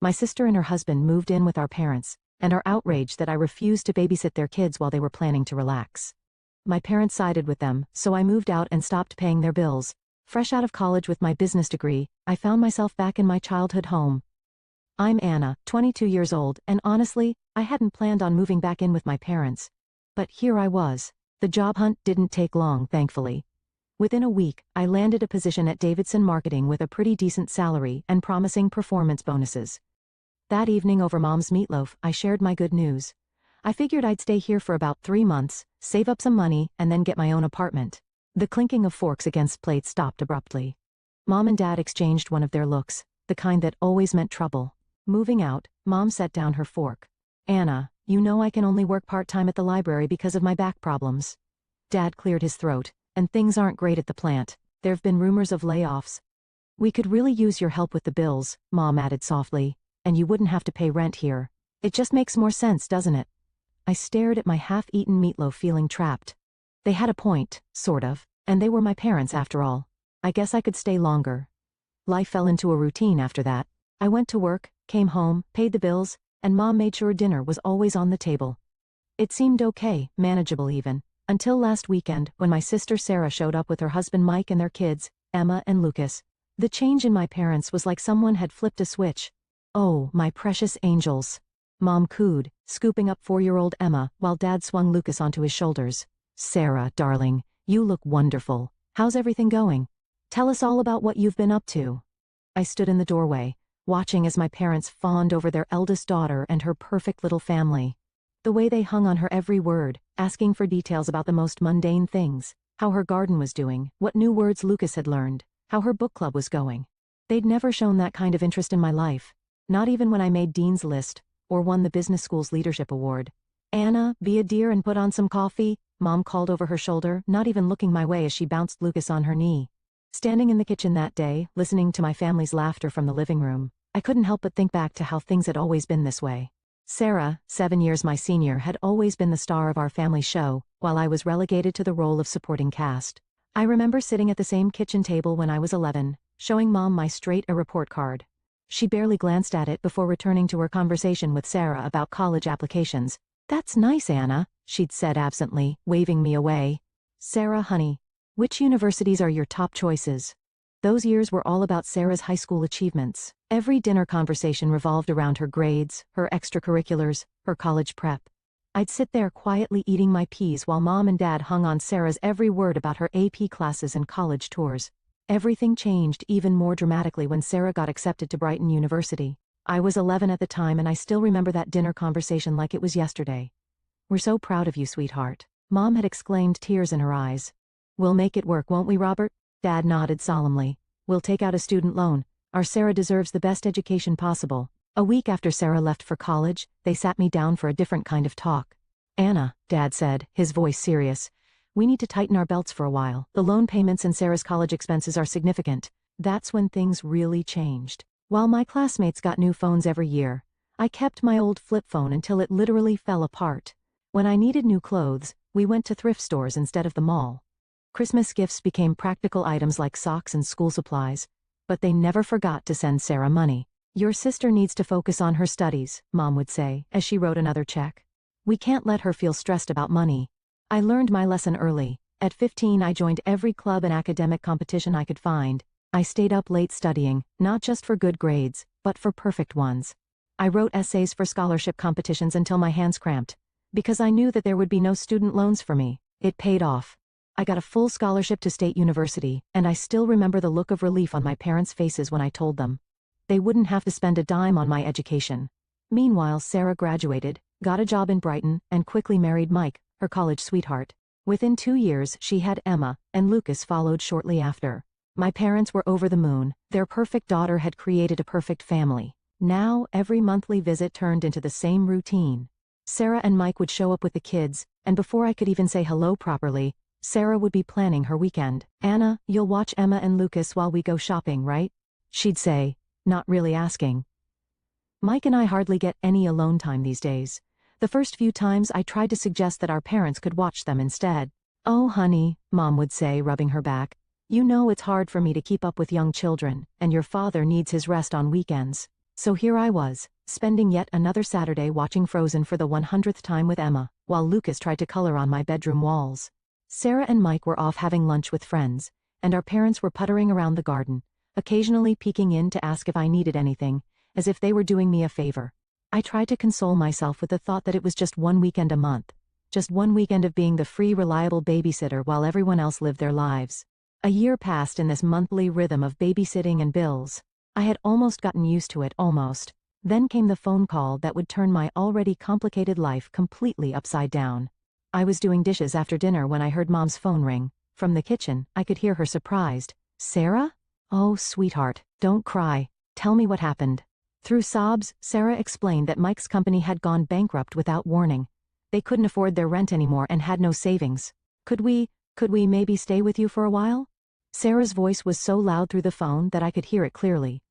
My sister and her husband moved in with our parents, and are outraged that I refused to babysit their kids while they were planning to relax. My parents sided with them, so I moved out and stopped paying their bills. Fresh out of college with my business degree, I found myself back in my childhood home. I'm Anna, 22 years old, and honestly, I hadn't planned on moving back in with my parents. But here I was. The job hunt didn't take long, thankfully. Within a week, I landed a position at Davidson Marketing with a pretty decent salary and promising performance bonuses. That evening over Mom's meatloaf, I shared my good news. I figured I'd stay here for about 3 months, save up some money, and then get my own apartment. The clinking of forks against plates stopped abruptly. Mom and Dad exchanged one of their looks, the kind that always meant trouble. Moving out, Mom set down her fork. Anna, you know I can only work part-time at the library because of my back problems. Dad cleared his throat, and things aren't great at the plant. There've been rumors of layoffs. We could really use your help with the bills, Mom added softly. And you wouldn't have to pay rent here. It just makes more sense, doesn't it? I stared at my half-eaten meatloaf feeling trapped. They had a point, sort of, and they were my parents after all. I guess I could stay longer. Life fell into a routine after that. I went to work, came home, paid the bills, and Mom made sure dinner was always on the table. It seemed okay, manageable even, until last weekend when my sister Sarah showed up with her husband Mike and their kids, Emma and Lucas. The change in my parents was like someone had flipped a switch. Oh, my precious angels. Mom cooed, scooping up 4-year-old Emma while Dad swung Lucas onto his shoulders. Sarah, darling, you look wonderful. How's everything going? Tell us all about what you've been up to. I stood in the doorway, watching as my parents fawned over their eldest daughter and her perfect little family. The way they hung on her every word, asking for details about the most mundane things, how her garden was doing, what new words Lucas had learned, how her book club was going. They'd never shown that kind of interest in my life. Not even when I made Dean's List, or won the business school's leadership award. Anna, be a dear and put on some coffee, Mom called over her shoulder, not even looking my way as she bounced Lucas on her knee. Standing in the kitchen that day, listening to my family's laughter from the living room, I couldn't help but think back to how things had always been this way. Sarah, 7 years my senior, had always been the star of our family show, while I was relegated to the role of supporting cast. I remember sitting at the same kitchen table when I was 11, showing Mom my straight A report card. She barely glanced at it before returning to her conversation with Sarah about college applications. That's nice, Anna, she'd said absently, waving me away. Sarah, honey, which universities are your top choices? Those years were all about Sarah's high school achievements. Every dinner conversation revolved around her grades, her extracurriculars, her college prep. I'd sit there quietly eating my peas while Mom and Dad hung on Sarah's every word about her AP classes and college tours. Everything changed even more dramatically when Sarah got accepted to Brighton University. I was 11 at the time and I still remember that dinner conversation like it was yesterday. We're so proud of you, sweetheart. Mom had exclaimed, tears in her eyes. We'll make it work, won't we, Robert? Dad nodded solemnly. We'll take out a student loan. Our Sarah deserves the best education possible. A week after Sarah left for college, they sat me down for a different kind of talk. Anna, Dad said, his voice serious. We need to tighten our belts for a while. The loan payments and Sarah's college expenses are significant. That's when things really changed. While my classmates got new phones every year, I kept my old flip phone until it literally fell apart. When I needed new clothes, we went to thrift stores instead of the mall. Christmas gifts became practical items like socks and school supplies, but they never forgot to send Sarah money. Your sister needs to focus on her studies, Mom would say, as she wrote another check. We can't let her feel stressed about money. I learned my lesson early. At 15 I joined every club and academic competition I could find. I stayed up late studying, not just for good grades, but for perfect ones. I wrote essays for scholarship competitions until my hands cramped. Because I knew that there would be no student loans for me. It paid off. I got a full scholarship to State University, and I still remember the look of relief on my parents' faces when I told them. They wouldn't have to spend a dime on my education. Meanwhile, Sarah graduated, got a job in Brighton, and quickly married Mike, her college sweetheart. Within 2 years she had Emma, and Lucas followed shortly after. My parents were over the moon. Their perfect daughter had created a perfect family. Now every monthly visit turned into the same routine. Sarah and Mike would show up with the kids, and before I could even say hello properly, Sarah would be planning her weekend. Anna, you'll watch Emma and Lucas while we go shopping, right? She'd say, not really asking. Mike and I hardly get any alone time these days. The first few times I tried to suggest that our parents could watch them instead. Oh honey, Mom would say, rubbing her back. You know it's hard for me to keep up with young children, and your father needs his rest on weekends. So here I was, spending yet another Saturday watching Frozen for the 100th time with Emma, while Lucas tried to color on my bedroom walls. Sarah and Mike were off having lunch with friends, and our parents were puttering around the garden, occasionally peeking in to ask if I needed anything, as if they were doing me a favor. I tried to console myself with the thought that it was just one weekend a month, just one weekend of being the free, reliable babysitter while everyone else lived their lives. A year passed in this monthly rhythm of babysitting and bills. I had almost gotten used to it, almost. Then came the phone call that would turn my already complicated life completely upside down. I was doing dishes after dinner when I heard Mom's phone ring. From the kitchen, I could hear her surprised. "Sarah? Oh, sweetheart, don't cry. Tell me what happened." Through sobs, Sarah explained that Mike's company had gone bankrupt without warning. They couldn't afford their rent anymore and had no savings. Could we maybe stay with you for a while?" Sarah's voice was so loud through the phone that I could hear it clearly.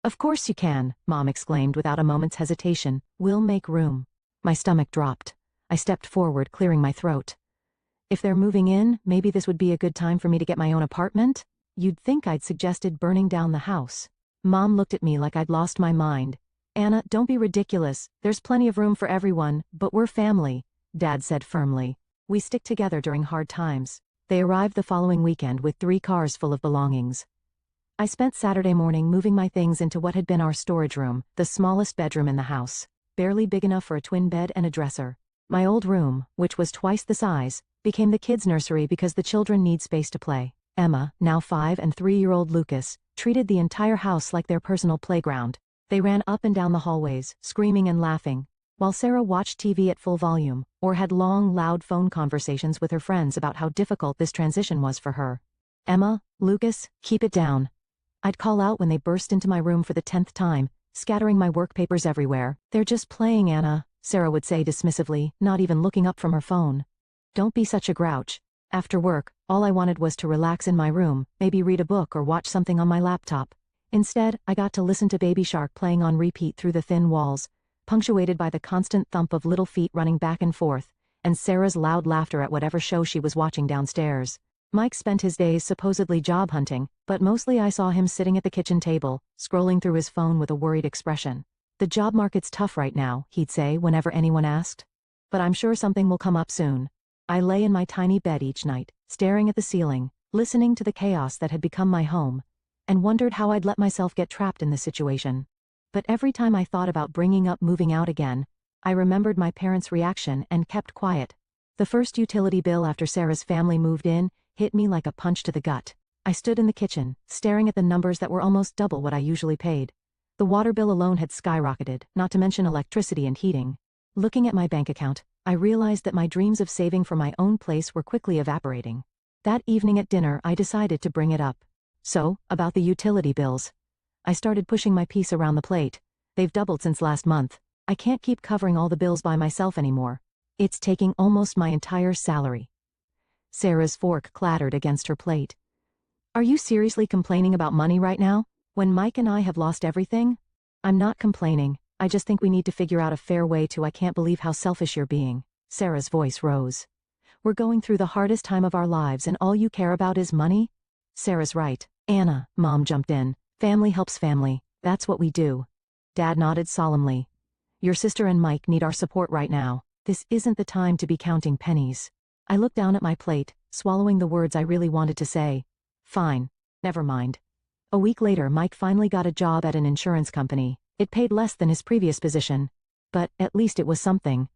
"Of course you can," Mom exclaimed without a moment's hesitation. "We'll make room." My stomach dropped. I stepped forward, clearing my throat. If they're moving in, maybe this would be a good time for me to get my own apartment? You'd think I'd suggested burning down the house. Mom looked at me like I'd lost my mind. "Anna, don't be ridiculous. There's plenty of room for everyone, but we're family," Dad said firmly. "We stick together during hard times." They arrived the following weekend with 3 cars full of belongings. I spent Saturday morning moving my things into what had been our storage room, the smallest bedroom in the house, barely big enough for a twin bed and a dresser. My old room, which was twice the size, became the kids' nursery because the children need space to play. Emma, now 5, and 3-year-old Lucas, treated the entire house like their personal playground. They ran up and down the hallways, screaming and laughing, while Sarah watched TV at full volume, or had long, loud phone conversations with her friends about how difficult this transition was for her. "Emma, Lucas, keep it down." I'd call out when they burst into my room for the 10th time, scattering my work papers everywhere. "They're just playing, Anna," Sarah would say dismissively, not even looking up from her phone. "Don't be such a grouch." After work, all I wanted was to relax in my room, maybe read a book or watch something on my laptop. Instead, I got to listen to Baby Shark playing on repeat through the thin walls, punctuated by the constant thump of little feet running back and forth, and Sarah's loud laughter at whatever show she was watching downstairs. Mike spent his days supposedly job hunting, but mostly I saw him sitting at the kitchen table, scrolling through his phone with a worried expression. "The job market's tough right now," he'd say whenever anyone asked. "But I'm sure something will come up soon." I lay in my tiny bed each night, staring at the ceiling, listening to the chaos that had become my home, and wondered how I'd let myself get trapped in this situation. But every time I thought about bringing up moving out again, I remembered my parents' reaction and kept quiet. The first utility bill after Sarah's family moved in hit me like a punch to the gut. I stood in the kitchen, staring at the numbers that were almost double what I usually paid. The water bill alone had skyrocketed, not to mention electricity and heating. Looking at my bank account, I realized that my dreams of saving for my own place were quickly evaporating. That evening at dinner, I decided to bring it up. "So, about the utility bills." I started pushing my piece around the plate. "They've doubled since last month. I can't keep covering all the bills by myself anymore. It's taking almost my entire salary." Sarah's fork clattered against her plate. "Are you seriously complaining about money right now, when Mike and I have lost everything?" "I'm not complaining. I just think we need to figure out a fair way to. I can't believe how selfish you're being." Sarah's voice rose. "We're going through the hardest time of our lives and all you care about is money?" "Sarah's right, Anna," Mom jumped in. "Family helps family. That's what we do." Dad nodded solemnly. "Your sister and Mike need our support right now. This isn't the time to be counting pennies." I looked down at my plate, swallowing the words I really wanted to say. "Fine. Never mind." A week later, Mike finally got a job at an insurance company. It paid less than his previous position, but at least it was something.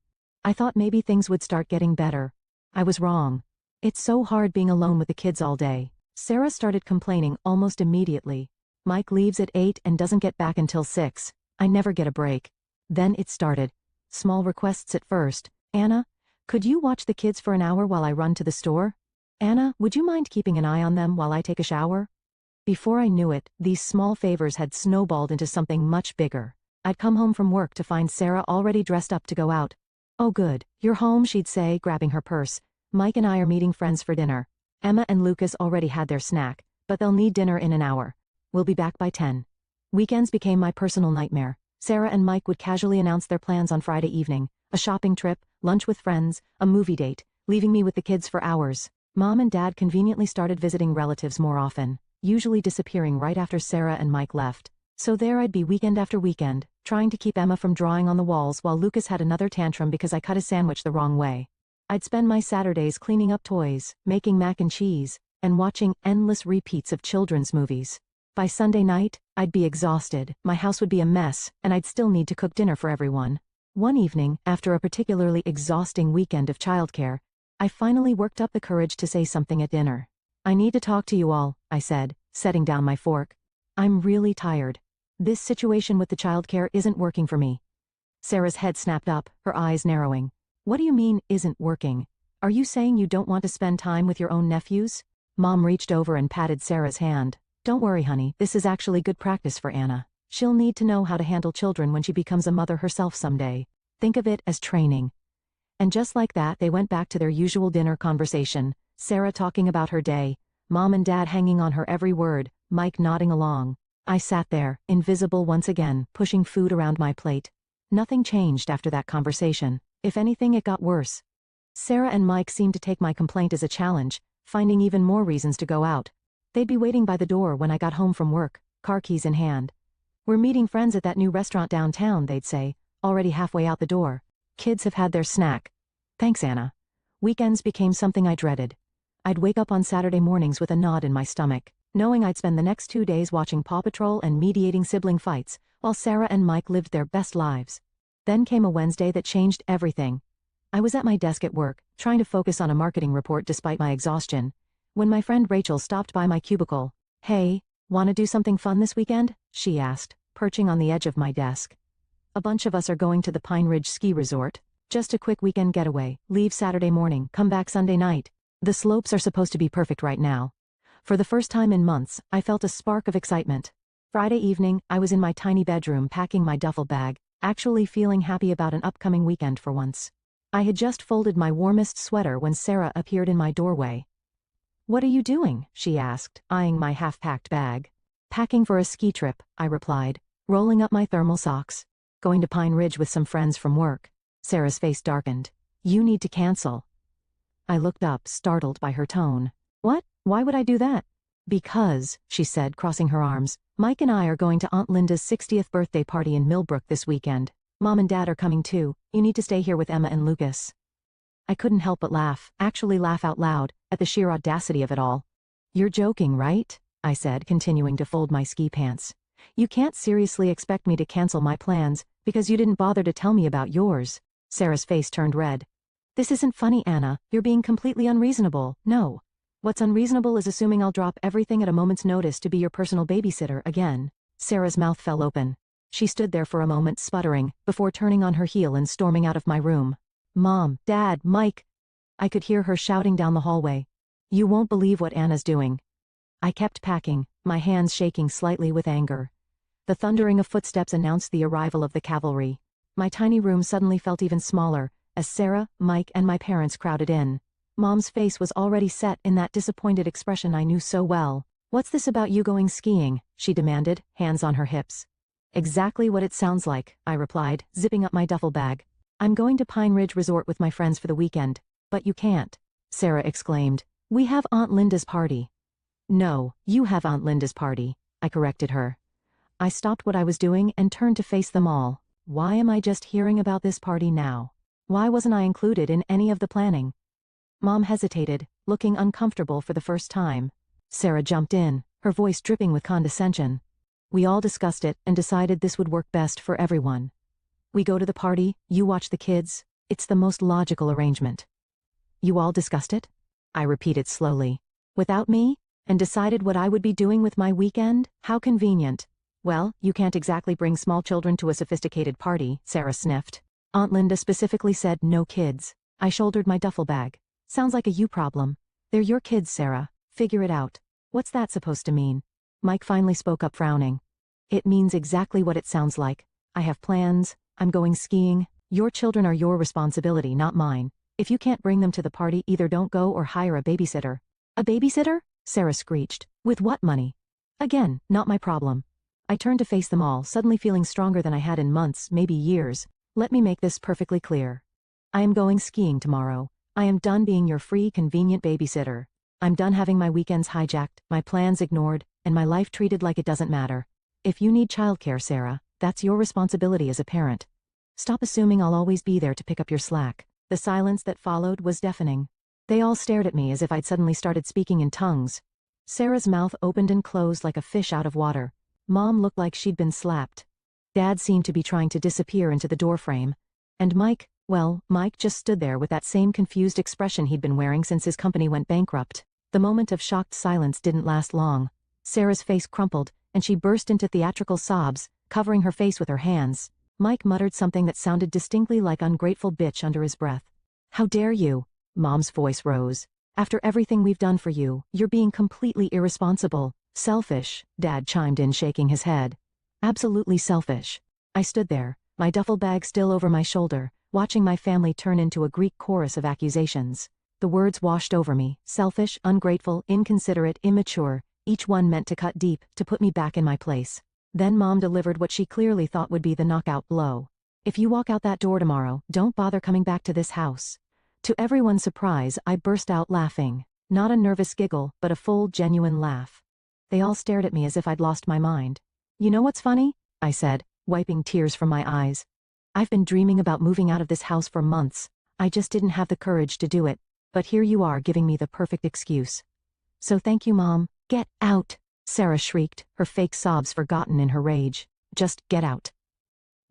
I thought maybe things would start getting better. I was wrong. It's so hard being alone with the kids all day. Sarah started complaining almost immediately. "Mike leaves at 8 and doesn't get back until 6. I never get a break." Then it started. Small requests at first. "Anna, could you watch the kids for an hour while I run to the store? Anna, would you mind keeping an eye on them while I take a shower?" Before I knew it, these small favors had snowballed into something much bigger. I'd come home from work to find Sarah already dressed up to go out. "Oh good, you're home," she'd say, grabbing her purse. "Mike and I are meeting friends for dinner. Emma and Lucas already had their snack, but they'll need dinner in an hour. We'll be back by 10. Weekends became my personal nightmare. Sarah and Mike would casually announce their plans on Friday evening. A shopping trip, lunch with friends, a movie date, leaving me with the kids for hours. Mom and Dad conveniently started visiting relatives more often, usually disappearing right after Sarah and Mike left. So there I'd be weekend after weekend, trying to keep Emma from drawing on the walls while Lucas had another tantrum because I cut his sandwich the wrong way. I'd spend my Saturdays cleaning up toys, making mac and cheese, and watching endless repeats of children's movies. By Sunday night, I'd be exhausted, my house would be a mess, and I'd still need to cook dinner for everyone. One evening, after a particularly exhausting weekend of childcare, I finally worked up the courage to say something at dinner. "I need to talk to you all," I said, setting down my fork. "I'm really tired. This situation with the childcare isn't working for me." Sarah's head snapped up, her eyes narrowing. "What do you mean, isn't working? Are you saying you don't want to spend time with your own nephews?" Mom reached over and patted Sarah's hand. "Don't worry, honey, this is actually good practice for Anna. She'll need to know how to handle children when she becomes a mother herself someday. Think of it as training." And just like that, they went back to their usual dinner conversation, Sarah talking about her day, Mom and Dad hanging on her every word, Mike nodding along. I sat there, invisible once again, pushing food around my plate. Nothing changed after that conversation. If anything, it got worse. Sarah and Mike seemed to take my complaint as a challenge, finding even more reasons to go out. They'd be waiting by the door when I got home from work, car keys in hand. "We're meeting friends at that new restaurant downtown," they'd say, already halfway out the door. "Kids have had their snack." Thanks, Anna. Weekends became something I dreaded. I'd wake up on Saturday mornings with a knot in my stomach, knowing I'd spend the next 2 days watching Paw Patrol and mediating sibling fights, while Sarah and Mike lived their best lives. Then came a Wednesday that changed everything. I was at my desk at work, trying to focus on a marketing report despite my exhaustion, when my friend Rachel stopped by my cubicle. "Hey, wanna do something fun this weekend?" she asked, perching on the edge of my desk. "A bunch of us are going to the Pine Ridge Ski Resort. Just a quick weekend getaway, leave Saturday morning, come back Sunday night. The slopes are supposed to be perfect right now." For the first time in months, I felt a spark of excitement. Friday evening, I was in my tiny bedroom packing my duffel bag, actually feeling happy about an upcoming weekend for once. I had just folded my warmest sweater when Sarah appeared in my doorway. "What are you doing?" she asked, eyeing my half-packed bag. "Packing for a ski trip," I replied, rolling up my thermal socks. "Going to Pine Ridge with some friends from work." Sarah's face darkened. "You need to cancel." I looked up, startled by her tone. "What? Why would I do that?" "Because," she said, crossing her arms, "Mike and I are going to Aunt Linda's 60th birthday party in Millbrook this weekend. Mom and Dad are coming too. You need to stay here with Emma and Lucas." I couldn't help but laugh, actually laugh out loud, at the sheer audacity of it all. "You're joking, right?" I said, continuing to fold my ski pants. "You can't seriously expect me to cancel my plans, because you didn't bother to tell me about yours." Sarah's face turned red. "This isn't funny, Anna. You're being completely unreasonable. No. What's unreasonable is assuming I'll drop everything at a moment's notice to be your personal babysitter again." Sarah's mouth fell open. She stood there for a moment sputtering, before turning on her heel and storming out of my room. "Mom, Dad, Mike." I could hear her shouting down the hallway. "You won't believe what Anna's doing." I kept packing, my hands shaking slightly with anger. The thundering of footsteps announced the arrival of the cavalry. My tiny room suddenly felt even smaller, as Sarah, Mike, and my parents crowded in. Mom's face was already set in that disappointed expression I knew so well. "What's this about you going skiing?" she demanded, hands on her hips. "Exactly what it sounds like," I replied, zipping up my duffel bag. "I'm going to Pine Ridge Resort with my friends for the weekend." "But you can't," Sarah exclaimed. "We have Aunt Linda's party." "No, you have Aunt Linda's party," I corrected her. I stopped what I was doing and turned to face them all. Why am I just hearing about this party now? Why wasn't I included in any of the planning? Mom hesitated, looking uncomfortable for the first time. Sarah jumped in, her voice dripping with condescension. "We all discussed it and decided this would work best for everyone. We go to the party, you watch the kids. It's the most logical arrangement." "You all discussed it?" I repeated slowly. "Without me? And decided what I would be doing with my weekend? How convenient." "Well, you can't exactly bring small children to a sophisticated party," Sarah sniffed. "Aunt Linda specifically said no kids." I shouldered my duffel bag. "Sounds like a you problem. They're your kids, Sarah. Figure it out." "What's that supposed to mean?" Mike finally spoke up, frowning. "It means exactly what it sounds like. I have plans. I'm going skiing. Your children are your responsibility, not mine. If you can't bring them to the party, either don't go or hire a babysitter." "A babysitter?" Sarah screeched. "With what money?" Again, not my problem. I turned to face them all, suddenly feeling stronger than I had in months, maybe years. "Let me make this perfectly clear. I am going skiing tomorrow. I am done being your free, convenient babysitter. I'm done having my weekends hijacked, my plans ignored, and my life treated like it doesn't matter. If you need childcare, Sarah, that's your responsibility as a parent. Stop assuming I'll always be there to pick up your slack. The silence that followed was deafening. They all stared at me as if I'd suddenly started speaking in tongues. Sarah's mouth opened and closed like a fish out of water. Mom looked like she'd been slapped. Dad seemed to be trying to disappear into the doorframe. And Mike, well, Mike just stood there with that same confused expression he'd been wearing since his company went bankrupt. The moment of shocked silence didn't last long. Sarah's face crumpled, and she burst into theatrical sobs, covering her face with her hands. Mike muttered something that sounded distinctly like ungrateful bitch under his breath. How dare you? Mom's voice rose. After everything we've done for you, you're being completely irresponsible. Selfish, Dad chimed in, shaking his head. Absolutely selfish. I stood there, my duffel bag still over my shoulder, watching my family turn into a Greek chorus of accusations. The words washed over me: selfish, ungrateful, inconsiderate, immature, each one meant to cut deep, to put me back in my place. Then Mom delivered what she clearly thought would be the knockout blow. If you walk out that door tomorrow, don't bother coming back to this house. To everyone's surprise, I burst out laughing. Not a nervous giggle, but a full, genuine laugh. They all stared at me as if I'd lost my mind. You know what's funny? I said, wiping tears from my eyes. I've been dreaming about moving out of this house for months. I just didn't have the courage to do it. But here you are giving me the perfect excuse. So thank you, Mom. Get out, Sarah shrieked, her fake sobs forgotten in her rage. Just get out.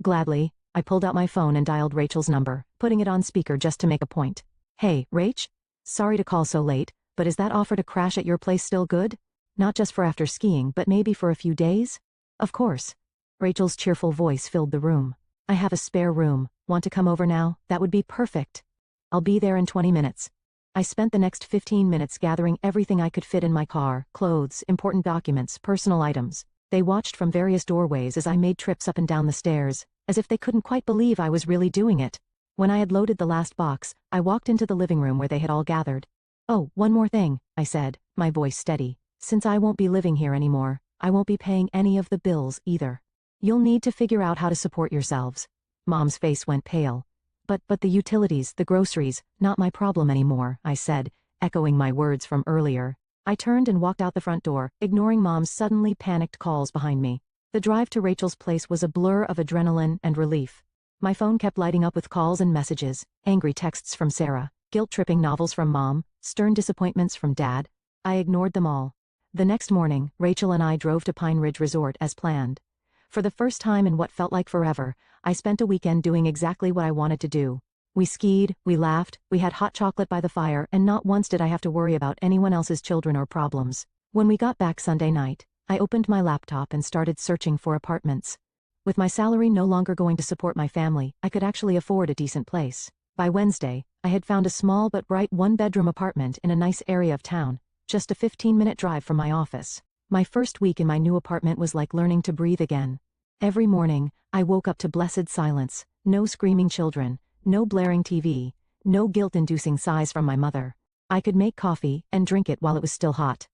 Gladly, I pulled out my phone and dialed Rachel's number, putting it on speaker just to make a point. Hey, Rach? Sorry to call so late, but is that offer to crash at your place still good? Not just for after skiing, but maybe for a few days? Of course. Rachel's cheerful voice filled the room. I have a spare room. Want to come over now? That would be perfect. I'll be there in 20 minutes. I spent the next 15 minutes gathering everything I could fit in my car: clothes, important documents, personal items. They watched from various doorways as I made trips up and down the stairs, as if they couldn't quite believe I was really doing it. When I had loaded the last box, I walked into the living room where they had all gathered. Oh, one more thing, I said, my voice steady. Since I won't be living here anymore, I won't be paying any of the bills either. You'll need to figure out how to support yourselves. Mom's face went pale. But the utilities, the groceries, not my problem anymore, I said, echoing my words from earlier. I turned and walked out the front door, ignoring Mom's suddenly panicked calls behind me. The drive to Rachel's place was a blur of adrenaline and relief. My phone kept lighting up with calls and messages, angry texts from Sarah, guilt-tripping novels from Mom, stern disappointments from Dad. I ignored them all. The next morning, Rachel and I drove to Pine Ridge Resort as planned. For the first time in what felt like forever, I spent a weekend doing exactly what I wanted to do. We skied, we laughed, we had hot chocolate by the fire, and not once did I have to worry about anyone else's children or problems. When we got back Sunday night, I opened my laptop and started searching for apartments. With my salary no longer going to support my family, I could actually afford a decent place. By Wednesday, I had found a small but bright one-bedroom apartment in a nice area of town, just a 15-minute drive from my office. My first week in my new apartment was like learning to breathe again. Every morning, I woke up to blessed silence, no screaming children, no blaring TV, no guilt-inducing sighs from my mother. I could make coffee and drink it while it was still hot.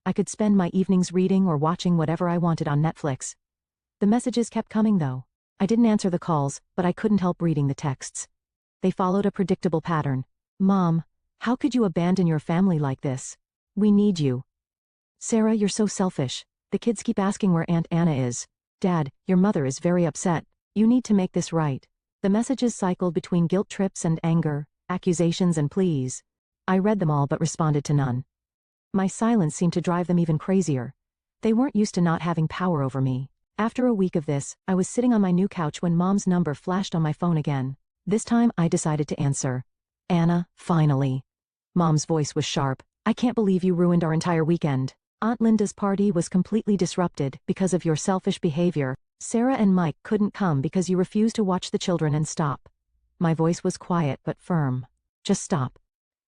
I could spend my evenings reading or watching whatever I wanted on Netflix. The messages kept coming though. I didn't answer the calls, but I couldn't help reading the texts. They followed a predictable pattern. Mom, how could you abandon your family like this? We need you. Sarah, you're so selfish. The kids keep asking where Aunt Anna is. Dad, your mother is very upset. You need to make this right. The messages cycled between guilt trips and anger, accusations and pleas. I read them all but responded to none. My silence seemed to drive them even crazier. They weren't used to not having power over me. After a week of this, I was sitting on my new couch when Mom's number flashed on my phone again. This time I decided to answer. Anna, finally. Mom's voice was sharp. I can't believe you ruined our entire weekend. Aunt Linda's party was completely disrupted because of your selfish behavior. Sarah and Mike couldn't come because you refused to watch the children and stop. My voice was quiet but firm. Just stop.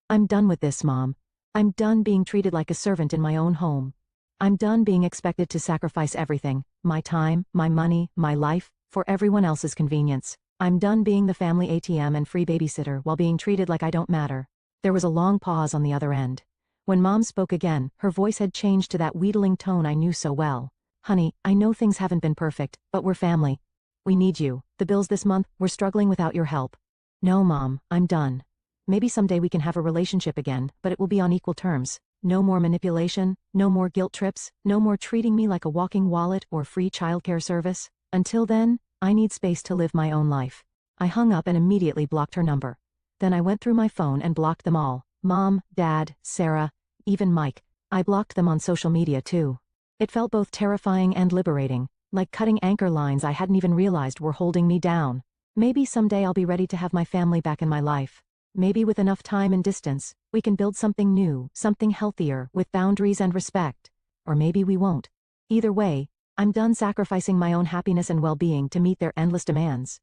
I'm done with this, Mom. I'm done being treated like a servant in my own home. I'm done being expected to sacrifice everything, my time, my money, my life, for everyone else's convenience. I'm done being the family ATM and free babysitter while being treated like I don't matter. There was a long pause on the other end. When Mom spoke again, her voice had changed to that wheedling tone I knew so well. Honey, I know things haven't been perfect, but we're family. We need you. The bills this month, we're struggling without your help. No, Mom, I'm done. Maybe someday we can have a relationship again, but it will be on equal terms. No more manipulation, no more guilt trips, no more treating me like a walking wallet or free childcare service. Until then, I need space to live my own life. I hung up and immediately blocked her number. Then I went through my phone and blocked them all. Mom, Dad, Sarah, even Mike. I blocked them on social media too. It felt both terrifying and liberating, like cutting anchor lines I hadn't even realized were holding me down. Maybe someday I'll be ready to have my family back in my life. Maybe with enough time and distance, we can build something new, something healthier, with boundaries and respect. Or maybe we won't. Either way, I'm done sacrificing my own happiness and well-being to meet their endless demands.